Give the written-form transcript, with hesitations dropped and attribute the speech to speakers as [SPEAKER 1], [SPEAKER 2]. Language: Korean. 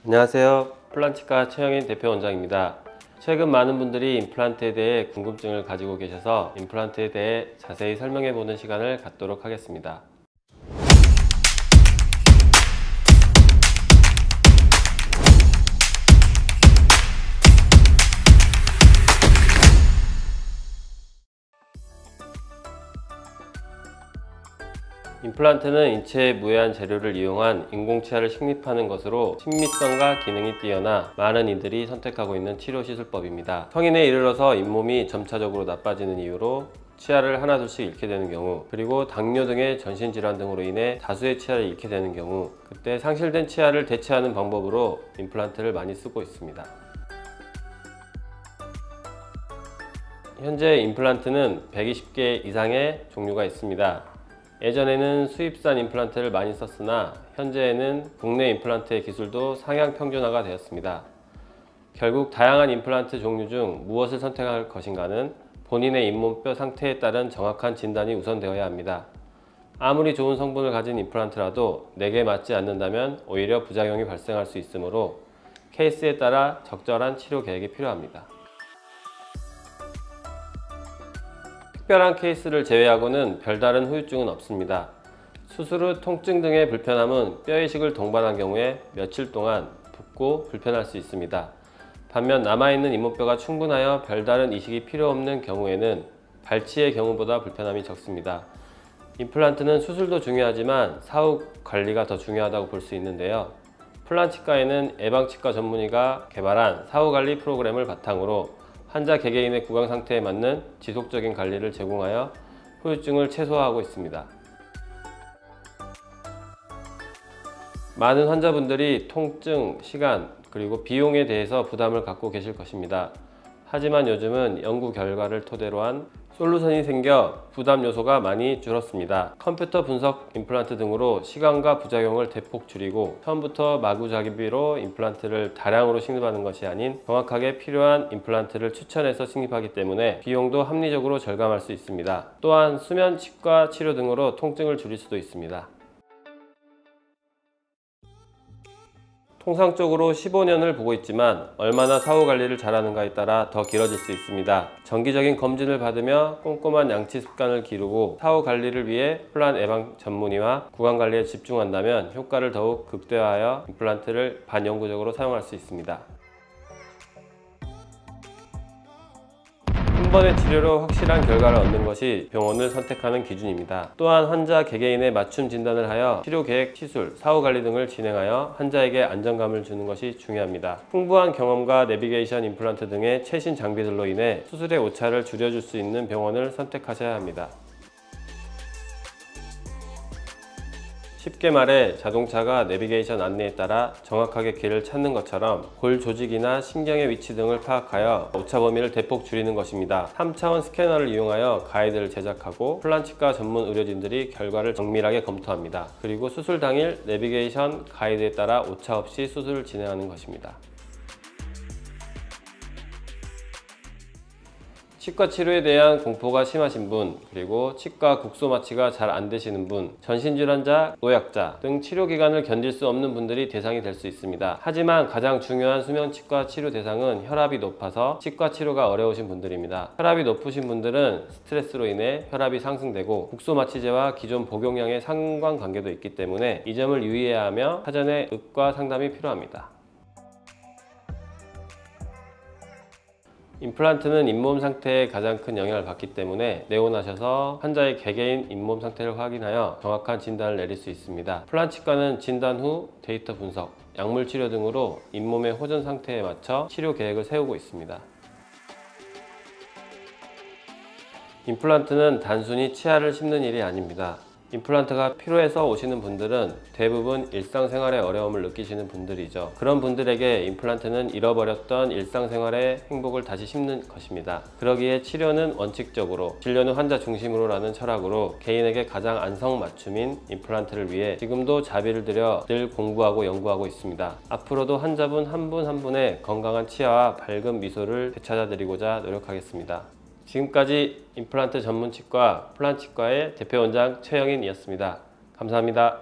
[SPEAKER 1] 안녕하세요. 플란치과 최영인 대표 원장입니다. 최근 많은 분들이 임플란트에 대해 궁금증을 가지고 계셔서 임플란트에 대해 자세히 설명해 보는 시간을 갖도록 하겠습니다. 임플란트는 인체의 무해한 재료를 이용한 인공치아를 식립하는 것으로 친밀성과 기능이 뛰어나 많은 이들이 선택하고 있는 치료시술법입니다. 성인에 이르러서 잇몸이 점차적으로 나빠지는 이유로 치아를 하나둘씩 잃게 되는 경우, 그리고 당뇨 등의 전신질환 등으로 인해 다수의 치아를 잃게 되는 경우, 그때 상실된 치아를 대체하는 방법으로 임플란트를 많이 쓰고 있습니다. 현재 임플란트는 120개 이상의 종류가 있습니다. 예전에는 수입산 임플란트를 많이 썼으나 현재에는 국내 임플란트의 기술도 상향 평준화가 되었습니다. 결국 다양한 임플란트 종류 중 무엇을 선택할 것인가는 본인의 잇몸뼈 상태에 따른 정확한 진단이 우선되어야 합니다. 아무리 좋은 성분을 가진 임플란트라도 내게 맞지 않는다면 오히려 부작용이 발생할 수 있으므로 케이스에 따라 적절한 치료 계획이 필요합니다. 특별한 케이스를 제외하고는 별다른 후유증은 없습니다. 수술 후 통증 등의 불편함은 뼈이식을 동반한 경우에 며칠 동안 붓고 불편할 수 있습니다. 반면 남아있는 잇몸뼈가 충분하여 별다른 이식이 필요 없는 경우에는 발치의 경우보다 불편함이 적습니다. 임플란트는 수술도 중요하지만 사후 관리가 더 중요하다고 볼 수 있는데요. 플란치과에는 예방치과 전문의가 개발한 사후관리 프로그램을 바탕으로 환자 개개인의 구강 상태에 맞는 지속적인 관리를 제공하여 후유증을 최소화하고 있습니다. 많은 환자분들이 통증, 시간, 그리고 비용에 대해서 부담을 갖고 계실 것입니다. 하지만 요즘은 연구 결과를 토대로 한 솔루션이 생겨 부담 요소가 많이 줄었습니다. 컴퓨터 분석 임플란트 등으로 시간과 부작용을 대폭 줄이고 처음부터 마구잡이로 임플란트를 다량으로 식립하는 것이 아닌 정확하게 필요한 임플란트를 추천해서 식립하기 때문에 비용도 합리적으로 절감할 수 있습니다. 또한 수면 치과 치료 등으로 통증을 줄일 수도 있습니다. 통상적으로 15년을 보고 있지만 얼마나 사후관리를 잘하는가에 따라 더 길어질 수 있습니다. 정기적인 검진을 받으며 꼼꼼한 양치 습관을 기르고 사후관리를 위해 플란 예방 전문의와 구강관리에 집중한다면 효과를 더욱 극대화하여 임플란트를 반영구적으로 사용할 수 있습니다. 한 번의 치료로 확실한 결과를 얻는 것이 병원을 선택하는 기준입니다. 또한 환자 개개인의 맞춤 진단을 하여 치료 계획, 시술, 사후관리 등을 진행하여 환자에게 안정감을 주는 것이 중요합니다. 풍부한 경험과 내비게이션 임플란트 등의 최신 장비들로 인해 수술의 오차를 줄여줄 수 있는 병원을 선택하셔야 합니다. 쉽게 말해 자동차가 내비게이션 안내에 따라 정확하게 길을 찾는 것처럼 골 조직이나 신경의 위치 등을 파악하여 오차 범위를 대폭 줄이는 것입니다. 3차원 스캐너를 이용하여 가이드를 제작하고 플란치과 전문 의료진들이 결과를 정밀하게 검토합니다. 그리고 수술 당일 내비게이션 가이드에 따라 오차 없이 수술을 진행하는 것입니다. 치과 치료에 대한 공포가 심하신 분, 그리고 치과 국소 마취가 잘 안 되시는 분, 전신질환자, 노약자 등 치료기간을 견딜 수 없는 분들이 대상이 될 수 있습니다. 하지만 가장 중요한 수면치과 치료 대상은 혈압이 높아서 치과 치료가 어려우신 분들입니다. 혈압이 높으신 분들은 스트레스로 인해 혈압이 상승되고 국소 마취제와 기존 복용량의 상관관계도 있기 때문에 이 점을 유의해야 하며 사전에 의과 상담이 필요합니다. 임플란트는 잇몸 상태에 가장 큰 영향을 받기 때문에 내원하셔서 환자의 개개인 잇몸 상태를 확인하여 정확한 진단을 내릴 수 있습니다. 플란치과는 진단 후 데이터 분석, 약물 치료 등으로 잇몸의 호전 상태에 맞춰 치료 계획을 세우고 있습니다. 임플란트는 단순히 치아를 심는 일이 아닙니다. 임플란트가 필요해서 오시는 분들은 대부분 일상생활에 어려움을 느끼시는 분들이죠. 그런 분들에게 임플란트는 잃어버렸던 일상생활의 행복을 다시 심는 것입니다. 그러기에 치료는 원칙적으로 진료는 환자 중심으로라는 철학으로 개인에게 가장 안성맞춤인 임플란트를 위해 지금도 자비를 들여 늘 공부하고 연구하고 있습니다. 앞으로도 환자분 한 분 한 분의 건강한 치아와 밝은 미소를 되찾아드리고자 노력하겠습니다. 지금까지 임플란트 전문치과 플란치과의 대표원장 최영인이었습니다. 감사합니다.